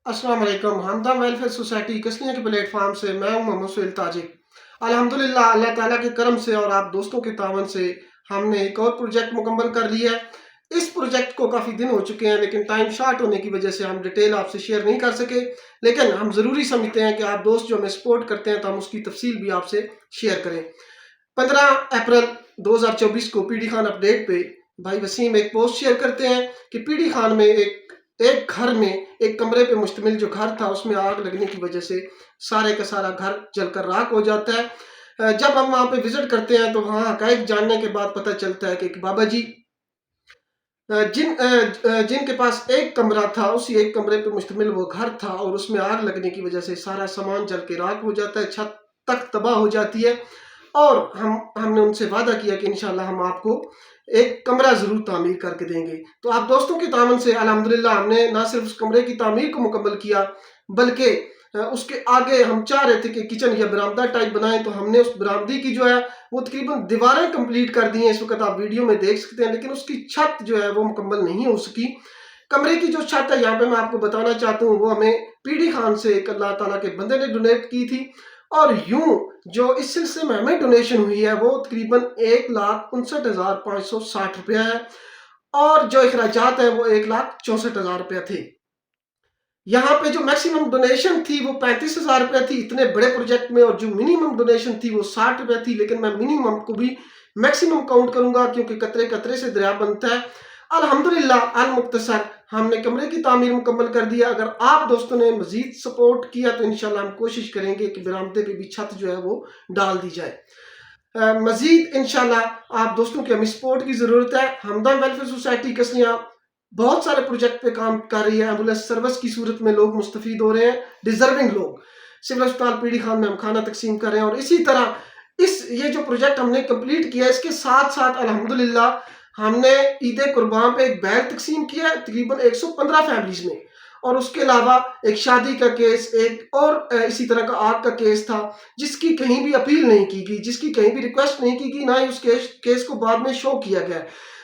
अस्सलाम वालेकुम। हमदम वेलफेयर सोसाइटी कसलियाँ के प्लेटफार्म से मैं हूँ मोहम्मद सुहेल ताजिक। अल्हम्दुलिल्लाह अल्लाह ताला के करम से और आप दोस्तों के तावन से हमने एक और प्रोजेक्ट मुकम्मल कर लिया है। इस प्रोजेक्ट को काफ़ी दिन हो चुके हैं, लेकिन टाइम शार्ट होने की वजह से हम डिटेल आपसे शेयर नहीं कर सके, लेकिन हम ज़रूरी समझते हैं कि आप दोस्त जो हमें सपोर्ट करते हैं तो हम उसकी तफसील भी आपसे शेयर करें। 15 अप्रैल 2024 को पीडी खान अपडेट पे भाई वसीम एक पोस्ट शेयर करते हैं कि पीडी खान में एक घर में एक कमरे पे मुश्तमिल जो घर था उसमें आग लगने की वजह से सारे का सारा घर जलकर राख हो जाता है। जब हम वहाँ पे विजिट करते हैं तो वहाँ हकायक जानने के बाद पता चलता है कि एक बाबा जी जिनके पास एक कमरा था, उसी एक कमरे पे मुश्तमिल वो घर था और उसमें आग लगने की वजह से सारा सामान जल के राख हो जाता है, छत तक तबाह हो जाती है। और हमने उनसे वादा किया कि इंशाल्लाह हम आपको एक कमरा ज़रूर तामीर करके देंगे। तो आप दोस्तों के तावन से अल्हम्दुलिल्लाह हमने ना सिर्फ उस कमरे की तामीर को मुकम्मल किया, बल्कि उसके आगे हम चाह रहे थे कि किचन या बरामदा टाइप बनाएं, तो हमने उस बरामदी की जो है वो तकरीबन दीवारें कंप्लीट कर दी हैं। इस वक्त आप वीडियो में देख सकते हैं, लेकिन उसकी छत जो है वो मुकम्मल नहीं हो सकी। कमरे की जो छत है यहाँ पे मैं आपको बताना चाहता हूँ, वो हमें पीडी खान से एक अल्लाह ताला के बंदे ने डोनेट की थी। और यूं जो इस सिलसिले में हमें डोनेशन हुई है वो तकरीबन 1,59,560 रुपया है, और जो अखराजात है वो 1,64,000 रुपया थे। यहाँ पे जो मैक्सिमम डोनेशन थी वो 35,000 रुपया थी इतने बड़े प्रोजेक्ट में, और जो मिनिमम डोनेशन थी वो 60 रुपया थी। लेकिन मैं मिनिमम को भी मैक्सिमम काउंट करूंगा, क्योंकि कतरे कतरे से दरिया बनता है। अल्हम्दुलिल्लाह अल मुख्तसर हमने कमरे की तामीर मुकम्मल कर दिया। अगर आप दोस्तों ने मजीद सपोर्ट किया तो इंशाल्लाह हम कोशिश करेंगे कि बरामदे पे भी छत जो है वो डाल दी जाए। मजीद इंशाल्लाह आप दोस्तों की हमें सपोर्ट की ज़रूरत है। हमदम वेलफेयर सोसाइटी कसलियाँ बहुत सारे प्रोजेक्ट पे काम कर रही है। एम्बुलेंस सर्विस की सूरत में लोग मुस्तफीद हो रहे हैं, डिजर्विंग लोग। सिविल अस्पताल पीडी खान में हम खाना तकसीम कर रहे हैं, और इसी तरह ये जो प्रोजेक्ट हमने कंप्लीट किया, इसके साथ साथ अल्हम्दुलिल्लाह हमने ईद कुर्बान पे एक बैग तकसीम किया है तकरीबन 115 फैमिलीज में। और उसके अलावा एक शादी का केस, एक और इसी तरह का आग का केस था, जिसकी कहीं भी अपील नहीं की गई, जिसकी कहीं भी रिक्वेस्ट नहीं की गई, ना ही उस केस को बाद में शो किया गया।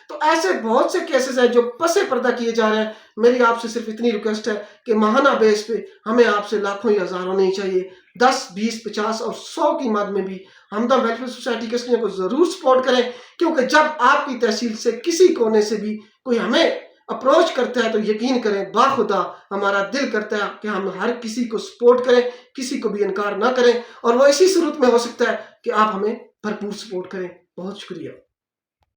तो ऐसे बहुत से केसेस हैं जो पसे पर्दा किए जा रहे हैं। मेरी आपसे सिर्फ इतनी रिक्वेस्ट है कि माहाना बेस पे हमें आपसे लाखों या हजारों नहीं चाहिए, 10, 20, 50 और 100 की मद में भी हमदम वेलफेयर सोसाइटी कसलियों को जरूर सपोर्ट करें। क्योंकि जब आपकी तहसील से किसी कोने से भी कोई हमें अप्रोच करता है तो यकीन करें बाखुदा हमारा दिल करता है कि हम हर किसी को सपोर्ट करें, किसी को भी इनकार ना करें, और वो इसी सूरत में हो सकता है कि आप हमें भरपूर सपोर्ट करें। बहुत शुक्रिया।